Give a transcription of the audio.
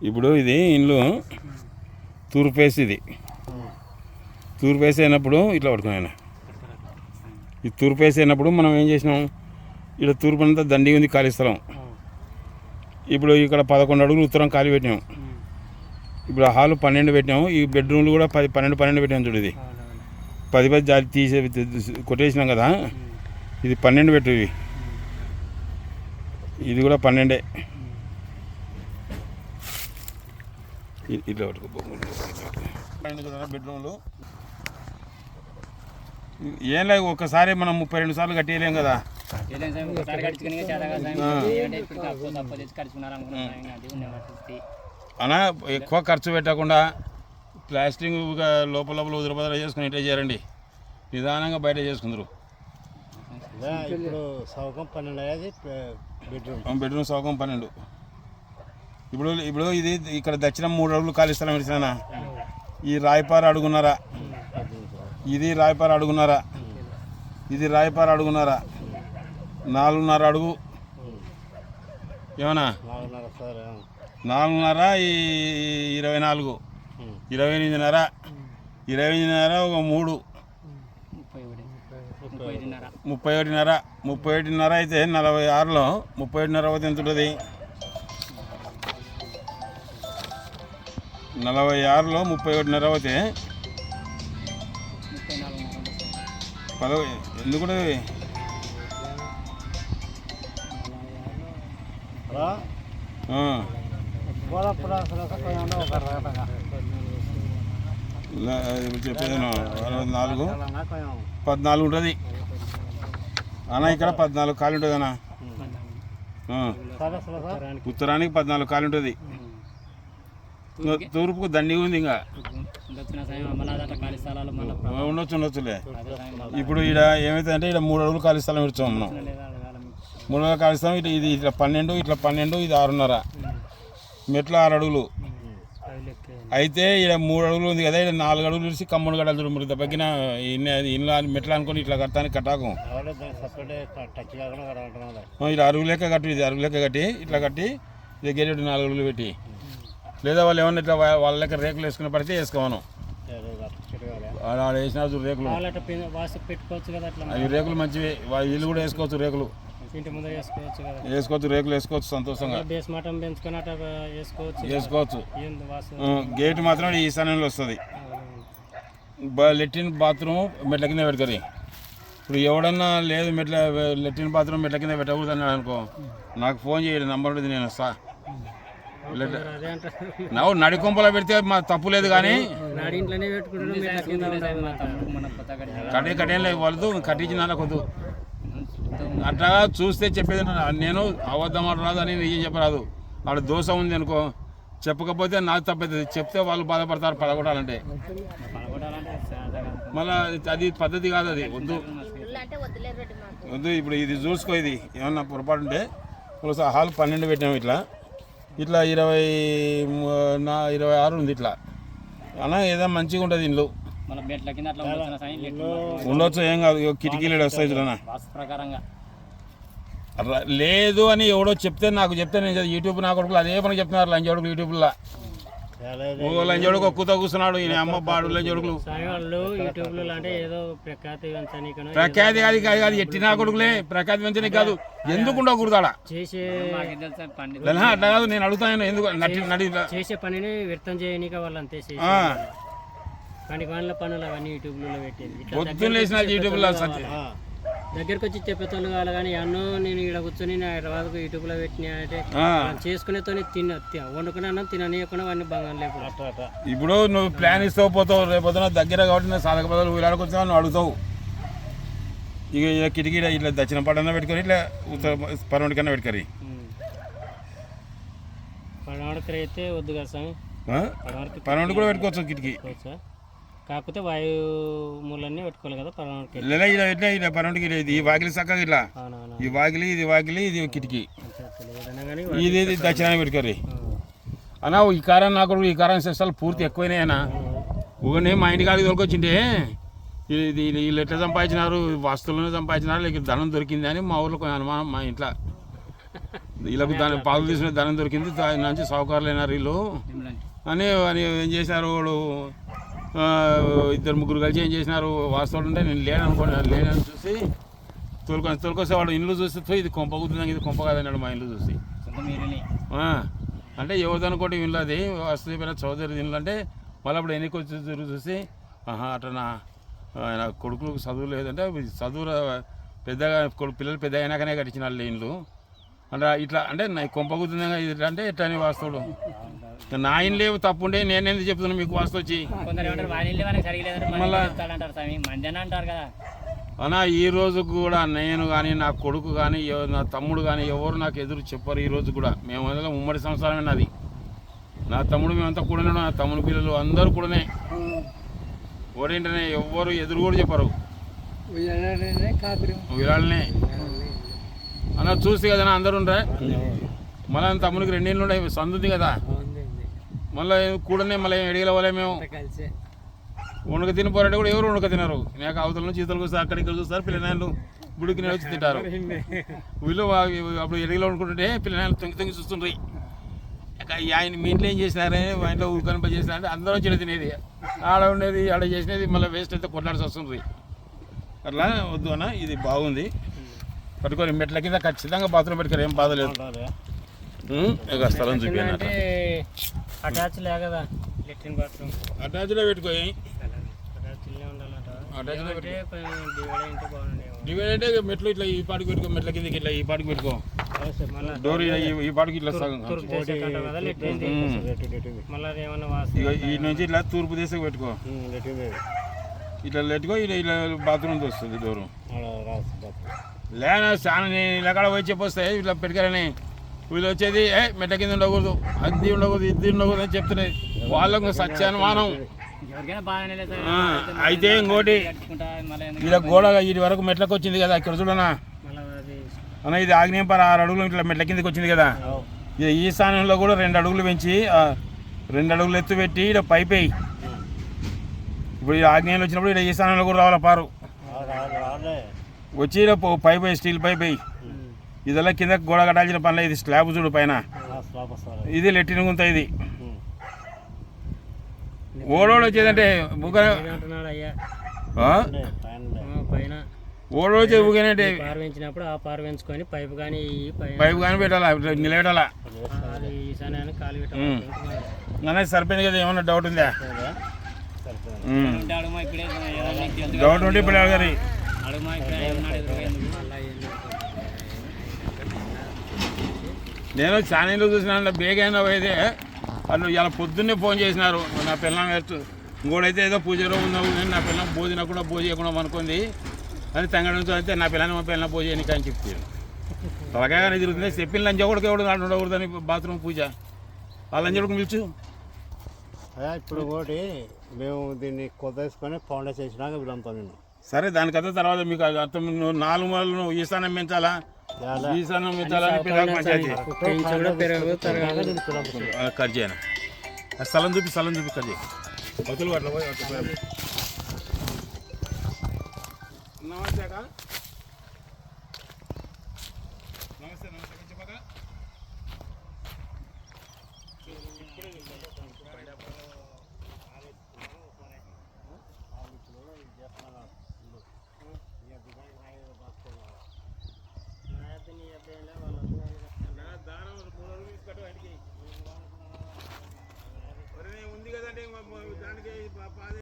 ఇప్పుడు ఇది ఇండ్లు తూర్పేసి, ఇది తూర్పేసి అయినప్పుడు ఇట్లా పట్టుకున్నాను. ఈ తూర్పేసి అయినప్పుడు మనం ఏం చేసినాం, ఇక్కడ తూర్పు అంతా దండి ఉంది ఖాళీ స్థలం. ఇప్పుడు ఇక్కడ 11 అడుగులు ఉత్తరం ఖాళీ పెట్టినాం. ఇప్పుడు ఆ హాలు 12 పెట్టినాము. ఈ బెడ్రూమ్లు కూడా 12 పెట్టాము. చూడు, ఇది 10 జాలి తీసే కొట్టేసినాం కదా, ఇది 12 పెట్టు. ఇది కూడా 12. ఇట్లా పట్టుకో కదా బెడ్రూమ్లు. ఏం లేదు, ఒక్కసారి మనం 32 సార్లు కట్టేయలేం కదా. అలా ఎక్కువ ఖర్చు పెట్టకుండా ప్లాస్టింగ్ లోపల ఉదిరిపదలు చేసుకుని ఇట్లా చేయండి. నిదానంగా బయట చేసుకుందరు. బెడ్రూమ్ సౌకం 12. ఇప్పుడు ఇది ఇక్కడ దక్షిణం 3 అడుగులు ఖాళీ స్థలం ఇచ్చినా. ఈ రాయపార అడుగున్నారా, ఇది రాయపార అడుగున్నారా, ఇది రాయపార అడుగున్నారా, 4.5 అడుగు ఏమన్నా 4.5 ఈ 24, 28.5, 28.5 ఒక 3 31.5, 31.5 అయితే 46లో 31.5 అయితే ఎంత ఉంటుంది? 46లో 31.5 అయితే ఎందుకు చెప్పేది 14 ఉంటుంది అన్న. ఇక్కడ 14 ఖాళీ ఉంటుంది అన్న. ఉత్తరానికి 14 ఖాళీ ఉంటుంది. తూర్పుకు దండిగా ఉంది. ఇంకా ఉండొచ్చులే. ఇప్పుడు ఇక్కడ ఏమైతుందంటే ఇక్కడ 3 అడుగులు ఖాళీ స్థలం ఇచ్చాము మనం. 3 అడుగులు ఖాళీ స్థలం. ఇది ఇట్లా 12, ఇట్లా 12, ఇది 6.5. మెట్లు 6 అడుగులు అయితే ఇక్కడ 3 అడుగులు ఉంది కదా. ఇక్కడ 4 అడుగులు ఇచ్చి కమ్ముడు గడలు మరి తగ్గిన ఇల్లు మెట్లు అనుకొని ఇట్లా కట్టానికి కట్టాకు. ఇలా అరుగు లెక్క కట్టు. ఇది అరుగు లెక్క కట్టి ఇట్లా కట్టి దగ్గర 4 అడుగులు పెట్టి, లేదా వాళ్ళు ఏమన్నా ఇట్లా వాళ్ళ లెక్క రేకులు వేసుకుని పడితే వేసుకోమను. ఆడ వేసిన రేకులు అవి రేకులు మంచివి. ఇల్లు కూడా వేసుకోవచ్చు, రేకులు వేసుకోవచ్చు, రేకులు వేసుకోవచ్చు సంతోషంగా వేసుకోవచ్చు. గేట్ మాత్రం ఈశాన్యంలో వస్తుంది. లెట్రిన్ బాత్రూమ్ మెట్ల కింద పెడతారు. ఇప్పుడు ఎవడన్నా లేదు లెట్రిన్ బాత్రూమ్ మెట్ల కింద పెట్టకూడదు అన్నాడు అనుకో, నాకు ఫోన్ చేయడం నంబర్ ఉంటుంది, నేను వస్తా. నువ్వు నడికొంపలో పెడితే మా తప్పు లేదు, కానీ కట్టేం లేదు వాళ్ళు కట్టించిన కొద్దు. అట్లా చూస్తే చెప్పేది నేను అబద్ధం రాదు అని నిజం చెప్పరాదు. వాడు దోష ఉంది అనుకో, చెప్పకపోతే నాకు తప్పవుతుంది. చెప్తే వాళ్ళు బాధపడతారు పడగొట్టాలంటే. మళ్ళీ అది పద్ధతి కాదు, అది వద్దు వద్దు. ఇప్పుడు ఇది చూసుకో, ఇది ఏమన్నా పొరపాటు ఉంటే హాల్ 12 పెట్టాము. ఇట్లా 26 ఉంది. ఇట్లా అలా ఏదో మంచిగా ఉంటుంది ఇల్లు. ఉండొచ్చు, ఏం కాదు. కిటికీలు వస్తాయి చూడనా. లేదు అని ఎవడో చెప్తే నాకు చెప్తే నేను యూట్యూబ్ నా కొడుకులు అదే పని చెప్తున్నారు. లంచోడుకులు యూట్యూబ్లో లంచోడుకు ఒక్కుతో కూర్చున్నాడు. ఈయన అమ్మ బాడు లంచోడుకులు ప్రఖ్యాతి కాదు ఎట్టి నా కొడుకులే. ప్రఖ్యాతి పెంచడానికి కాదు, ఎందుకు ఉండకూడదు అట్లా కాదు. నేను అడుగుతాను ఎందుకు చేసే పనిని వ్యర్థం చేయనీక వాళ్ళు అంతే. పనికి వాళ్ళ పనులు అవన్నీ యూట్యూబ్లో పెట్టేది. పొద్దున్న లేచిన యూట్యూబ్లో దగ్గరకు వచ్చి చెప్పేతోళ్ళు కావాలి, కానీ అన్నో నేను ఇక్కడ కూర్చొని హైదరాబాద్కు యూట్యూబ్లో పెట్టినా అంటే చేసుకునేతో వండుకునే అన్నం తిననీయకుండా అన్ని బంగారం లేకుండా. ఇప్పుడు నువ్వు ప్లాన్ ఇస్తావు పోతావు, రేపొద్దున దగ్గర కాబట్టి నేను సాధక బదులు వీళ్ళకొచ్చావు, నువ్వు అడుగుతావు. ఇక కిటికీ ఇట్లా దక్షిణ పడన్నా పెట్టుకొని ఇట్లా ఉత్తర పరమటి కన్నా పెట్టుకరి. పడమడకర అయితే వద్దు కదా స్వామి, పరమటి కూడా పెట్టుకోవచ్చు కిటికీ. కాకపోతే వాయు మూలన్నీ పెట్టుకోవాలి కదా పరమటికి. ఇలా పరమటికి ఈ వాకిలి చక్కగా ఇట్లా ఈ వాకిలి ఇది కిటికీ, ఇది దక్షిణాన్ని పెట్టుకోరి అన్నా. ఈ కారం నాకు ఈ కారం శిష్టాలు పూర్తి ఎక్కువైనాయి అన్న. ఒకనే మా ఇంటి కాడికి దొరికొచ్చింటే వీళ్ళు ఎట్లా సంపాదించినారు, వస్తువులను సంపాదించినారు, లేక ధనం దొరికింది అని మా ఊర్లో అనుమానం. మా ఇంట్లో వీళ్ళకు దాని పాలు తీసుకునే ధనం దొరికింది దాని నుంచి సావుకారులైనారు వీళ్ళు అని అని ఏం చేసినారు వాడు ఇద్దరు ముగ్గురు కలిసి ఏం చేసినారు వాస్తవాలు ఉంటే నేను లేనని చూసి తోలుకొస్తే వాడు ఇల్లు చూస్తే ఇది కొంప కుదురుతుంది ఇది కొంప కాదన్నాడు మా ఇల్లు చూసి అంటే ఎవరిదనుకోటి ఇల్లు అది వస్తుంది పైన చౌదరి ఇల్లు అంటే మళ్ళీ అప్పుడు ఎన్నిక వచ్చి చూసి అట్లా ఆయన కొడుకులకు చదువు లేదంటే చదువు పెద్దగా పిల్లలు పెద్ద అయినాకనే కట్టించిన వాళ్ళు ఇల్లు అంటే ఇట్లా అంటే కొంప కుదురుతుంది ఇది అంటే ఎట్లా అని వాస్తవుడు నా ఇల్లు లేవు తప్పు ఉండే నేను ఎందుకు చెప్తున్నాను మీకు వాస్తు వచ్చి అంటారు అన్నా ఈ రోజు కూడా నేను కానీ నా కొడుకు కానీ నా తమ్ముడు కానీ ఎవరు నాకు ఎదురు చెప్పరు ఈ రోజు కూడా మేము అందులో ఉమ్మడి సంవత్సరమే నాది నా తమ్ముడు మేమంతా కూడానే నా తమ్ముడు పిల్లలు అందరూ కూడానే ఓరేంటనే ఎవరు ఎదురు కూడా చెప్పరు విరాళనే అన్న చూసి కదా అందరు ఉంటాయి మళ్ళీ తమ్ముడికి 2 ఏళ్ళు ఉన్నాయి సందుంది కదా మళ్ళీ కూడానే మళ్ళీ ఎడిగల వాళ్ళే మేము ఉణక తినిపోరంటే కూడా ఎవరు ఉణక తినరు నాకు అవతల నుంచి ఇతరులకు వస్తే అక్కడికి చూస్తారు పిల్లనాయలు గుడికి వచ్చి తింటారు వీళ్ళు అప్పుడు ఎడిగలో అనుకుంటుంటే పిల్లనాయలు తొంగి చూస్తుండ్రి ఆయన మీ ఇంట్లో ఏం చేసినారే మా ఇంట్లో ఊరికనిప చేసినారంటే అందరూ చిన్న తినేది ఆడ ఉండేది ఆడ చేసినది మళ్ళీ వేస్ట్ అయితే కొట్లాడిసి వస్తుంది అట్లా వద్దు అన్న ఇది బాగుంది పట్టుకొని మెట్ల కింద ఖచ్చితంగా బాత్రూమ్ పెట్టుకోరు ఏం బాధ లేదు స్థలం చూపించాను అటాచ్ లే కదా లెట్రిన్ బాత్రూమ్ అటాచ్లో పెట్టుకోయి డివైడ్ అంటే మెట్లు ఇట్లా ఈ పాటికి పెట్టుకో మెట్ల కిందకి ఇట్లా ఈ పాటికి పెట్టుకో డోర్ ఈ పాటికి ఇట్లా సగం ఈ నుంచి ఇట్లా తూర్పు దిశకు పెట్టుకో ఇట్లా పెట్టుకో ఇలా బాత్రూమ్ వస్తుంది డోరు లేనా చాలా నేను ఇలా పోయి చెప్పొస్తాయి ఇట్లా పెట్టుకోరని వీళ్ళు వచ్చేది మెట్ల కింద ఉండకూడదు అది ఉండకూడదు ఇది ఉండకూడదు అని చెప్తున్నాయి వాళ్ళకు సత్యానుమానం అయితే ఇంకోటి ఇలా గోడ ఇది వరకు మెట్లకు వచ్చింది కదా ఇక్కడ చూడనా అన్న ఇది ఆగ్నేయపర 6 అడుగులు ఇట్లా మెట్ల కిందకి వచ్చింది కదా ఇది ఈ స్థానంలో కూడా 2 అడుగులు పెంచి 2 అడుగులు ఎత్తు పెట్టి ఇక్కడ పైప్ వేయి ఇప్పుడు ఈ ఆగ్నేయంలో వచ్చినప్పుడు ఇక్కడ ఈ స్థానంలో కూడా రావాలి పారు వచ్చి పైప్ వేయి స్టీల్ పైప్ వేయి ఇదెல்லாம் కింద గోడ కట్టాల్సిన పనులే ఇది స్లాబ్ చూడు పైన ఇది లెట్టిన గుంత ఇది ఓడోడు వచ్చేదంటే ఓడోడు వచ్చేది ఊగేనంటే పారవించినప్పుడు ఆ పారవించుకొని పైపు కానీ పెట్టాలా నిలబెట్టాలా కానీ సరిపోయింది కదా ఏమన్నా డౌట్ ఉందా డౌట్ ఉంటే ఇప్పుడు గారి నేను ఛానల్లో చూసిన బేగైనా పోయితే వాళ్ళు ఇలా పొద్దున్నే ఫోన్ చేసినారు నా పిల్లం ఇంకోటైతే ఏదో పూజ ఉన్నావు నేను నా పిల్లం భోజనం తినకుండా భోజనం చేయకుండా అనుకుంది అని తెంగడంతో అయితే నా పిల్లని మా పిల్లల పూజ చేయడానికి అని చెప్తాను అలాగే తిరుగుతుంది చెప్పిన లంచగొడక ఎవడు ఉండకూడదని బాత్రూమ్ పూజ ఆ లంచగొడకు పిలుచు ఇప్పుడు ఒకటి మేము దీన్ని కొద్దేసుకొని ఫౌండేషన్ వేసినాక వీళ్ళంతా నేను సరే దానికన్నా తర్వాత మీకు అర్థం 4 మూలలు నువ్వు ఈశాన్యం పెంచాలా ఈశాన్యం పెంచాలని పిల్లలకు పంచాయతీ కట్ చేయను స్థలం చూపి కట్ చేయి వతులు అట్లా పోయి నమస్తే ఉంది కదండి దానికి